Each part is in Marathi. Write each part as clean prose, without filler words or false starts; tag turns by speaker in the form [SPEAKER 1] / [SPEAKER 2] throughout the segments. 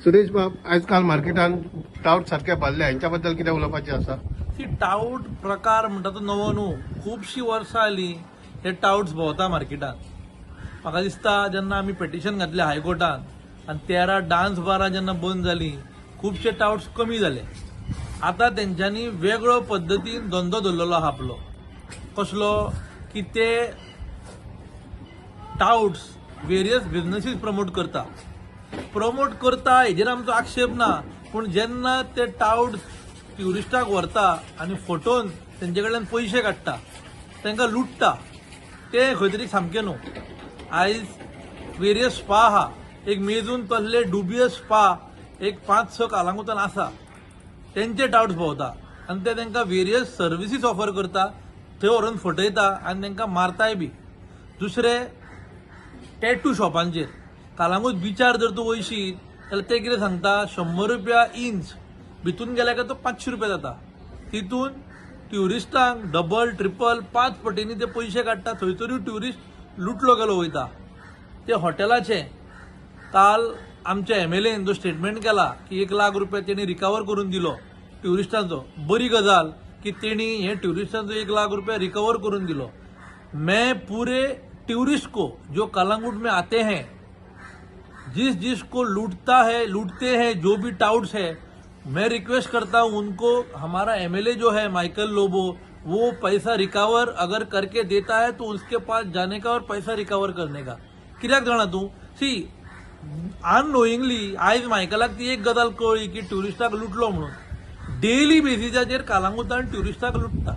[SPEAKER 1] सुरेश बाब, आजकाल मार्केटान टाउट सारखे भरले, यांच्याबद्दल कितें उलोवपाचें आसा?
[SPEAKER 2] ती टाउट प्रकार म्हणटा तो नवो न्हू. खूबशीं वर्सां आयलीं हे टाउट्स भोंवता मार्केटान. म्हाका दिसता जेन्ना आमी पेटिशन घातलें हायकोर्टान आनी 13 डान्स बारां जेन्ना बंद जालीं, खुबशे टाउट्स कमी जाले. आतां तेंच्यांनी वेगळो पद्दतीन धंदो धरलेलो आहा आपलो. कसलो की ते टाउट्स वेरियस बिझनेसीस प्रमोट करता हेजेर आमचो आक्षेप ना. पूण जेन्ना ते टाउट्स ट्युरिस्टाक व्हरता आनी फटोवन तेंचे कडल्यान पयशे काडटा, तांकां लुटता, ते खंय तरी सामकें न्हू. आयज वेरियस स्पा आहा, एक मेजून तसले डुबियस स्पा एक 5-6 कालांगुतान आसा, तेंचे टाउट्स भोंवता आनी ते तांकां वेरियस सर्विसीस ऑफर करता, थंय व्हरून फटयता आनी तांकां मारताय बी. दुसरे टॅटू शॉपांचेर कालांगूट बिचार जर तूं वयशीत जाल्यार ते कितें सांगता, 100 रुपया इंच भितून गेल्या काय तो 500 रुपया जाता. तितून ट्युरिस्टांक डबल ट्रिपल 5 पटींनी ते पयशे काडटा. थंयसरूय ट्युरिस्ट लुटलो गेलो वयता. ते हॉटेलाचे काल आमच्या MLAन जो स्टेटमेंट केला की 1 लाख रुपया तेणी रिकवर करून दिलो ट्युरिस्टांचो. बरी गजाल की तेणी हे ट्युरिस्टांचो 1 लाख रुपया रिकवर करून दिलो. मैं पूरे टूरिस्ट को जो कालांगुट में आते हैं, जिस को लूटते हैं जो भी टाउट्स है, मैं रिक्वेस्ट करता हूं उनको, हमारा MLA जो है माइकल लोबो, वो पैसा रिकवर अगर करके देता है तो उसके पास जाने का और पैसा रिकवर करने का. कित्याक जाणा तूं, सी अननोईंगली आयज मायकलाक ती एक गजाल कळ्ळी की ट्युरिस्टाक लुटलो म्हणून. डेली बेसिसाचेर कालांगुतान ट्युरिस्टाक लुटता.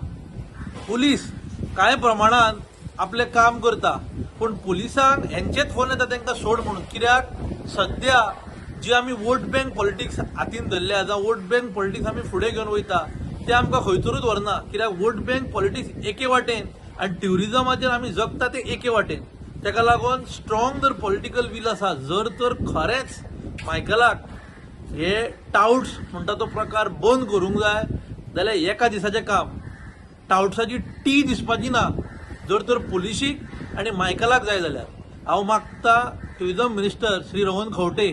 [SPEAKER 2] पुलीस कांय प्रमाणात आपले काम करता, पण पुलिसांक हेंचेच फोन येता तांकां सोड म्हणून. कित्याक सध्या जी आमी वोट बँक पॉलिटिक्स हातीन धरल्या, जावं वोट बँक पॉलिटिक्स आमी फुडें घेवन वयता, ते आमकां खंयसरूच व्हरना. कित्याक वोट बँक पॉलिटिक्स एके वाटेन आनी ट्युरिजमाचेर आमी जगता ते एके वाटेन. तेका लागून स्ट्रॉंग जर पॉलिटिकल वील आसा, जर तर खरेंच मायकलाक हे टाउट्स म्हणटा तो प्रकार बंद करूंक जाय जाल्यार एका दिसाचें काम. टाउट्साची टी दिसपाची ना. जर तर पुलिशीक आनी मायकलाक जाय जाल्यार हांव मागता ट्युरिजम मिनिस्टर श्री रमण खंवटे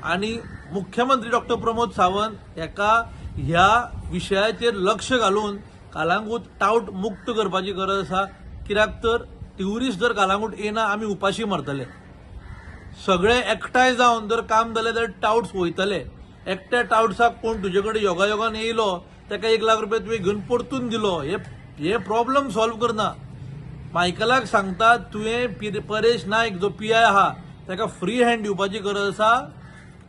[SPEAKER 2] आनी मुख्यमंत्री डॉक्टर प्रमोद सावंत हेका ह्या विशयाचेर लक्ष घालून कालांगूट टाउट मुक्त करपाची गरज आसा. कित्याक तर ट्युरिस्ट जर कालांगूट येना आमी उपाशी मरतले. सगळे एकठांय जावन जर काम जालें जाल्यार टाउट्स वयतले. एकट्या टाउट्साक कोण तुजे कडेन योगायोगान येयलो, ताका 1 लाख रुपया तुवें घेवन परतून दिलो, हे प्रॉब्लेम सॉल्व करना. मायकलाक सांगता तुवें परेश नायक जो PI आहा ताका फ्री हँड दिवपाची गरज आसा.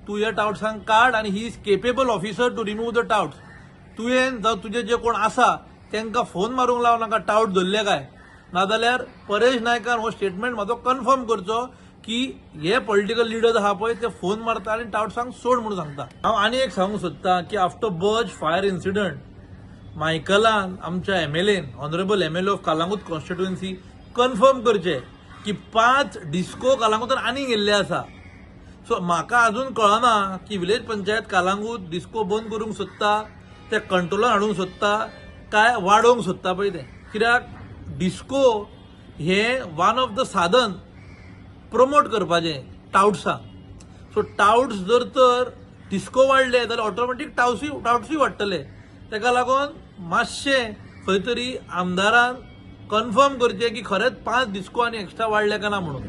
[SPEAKER 2] तूं ह्या टाउट्सांक काड आनी he is capable officer to remove the touts. तुवें जावं तुजे जे कोण आसा तांकां फोन मारूंक लाव नाका टाउट धरले काय. नाजाल्यार परेश नायकान हो स्टेटमेंट म्हाजो कन्फर्म करचो की हे पॉलिटिकल लिडर्स आहा पळय ते फोन मारता आनी टाउट्सांक सोड म्हणून सांगता. हांव आनी एक सांगूंक सोदतां की आफ्टर बर्ज फायर इन्सिडंट मायकलान आमच्या MLAन honourable MLA of Calangute constituency confirm करचे की 5 डिस्को कालांगूटान आनी गेल्ले आसा. सो म्हाका अजून कळना की विलेज पंचायत कालांगूट डिस्को बंद करूंक सोदता, ते कंट्रोलान हाडूंक सोदता काय वाडोवंक सोदता पळय ते. कित्याक डिस्को हे वन ऑफ द साधन प्रमोट करपाचें टाउट्सांक. सो टाउट्स जर तर डिस्को वाडले जाल्यार ऑटोमॅटीक टाउट्सूय वाडटले. तेका लागून मातशें खंय तरी आमदारान कन्फर्म करचें की खरेंच 5 डिस्को आनी एक्स्ट्रा वाडले काय ना म्हणून.